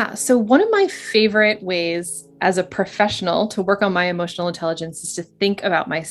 Yeah. So one of my favorite ways as a professional to work on my emotional intelligence is to think about my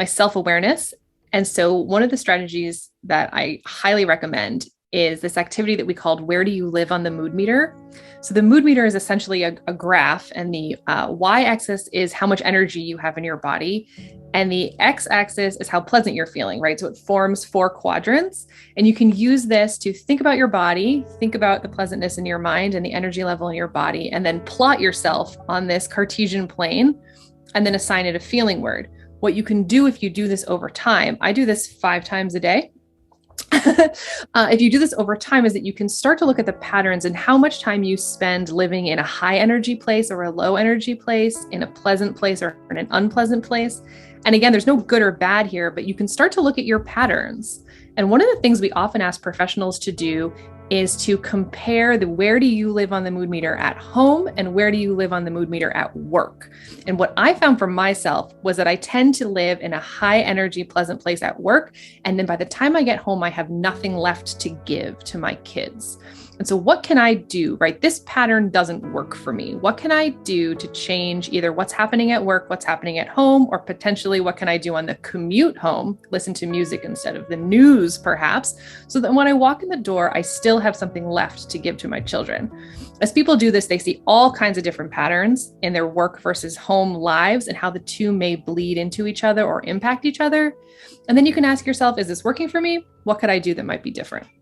self-awareness. And so one of the strategies that I highly recommend is this activity that we called Where Do You Live on the Mood Meter? So the mood meter is essentially a graph, and the y-axis is how much energy you have in your body. And the x-axis is how pleasant you're feeling, right? So it forms four quadrants. And you can use this to think about your body, think about the pleasantness in your mind and the energy level in your body, and then plot yourself on this Cartesian plane and then assign it a feeling word. What you can do if you do this over time, I do this 5 times a day. If you do this over time, is that you can start to look at the patterns and how much time you spend living in a high energy place or a low energy place, in a pleasant place or in an unpleasant place. And again, there's no good or bad here, but you can start to look at your patterns. And one of the things we often ask professionals to do is to compare the where do you live on the mood meter at home and where do you live on the mood meter at work. And what I found for myself was that I tend to live in a high energy, pleasant place at work. And then by the time I get home, I have nothing left to give to my kids. And so what can I do, right? This pattern doesn't work for me. What can I do to change either what's happening at work, what's happening at home, or potentially what can I do on the commute home? Listen to music instead of the news, perhaps, so that when I walk in the door, I still have something left to give to my children. As people do this, they see all kinds of different patterns in their work versus home lives and how the two may bleed into each other or impact each other. And then you can ask yourself, is this working for me? What could I do that might be different?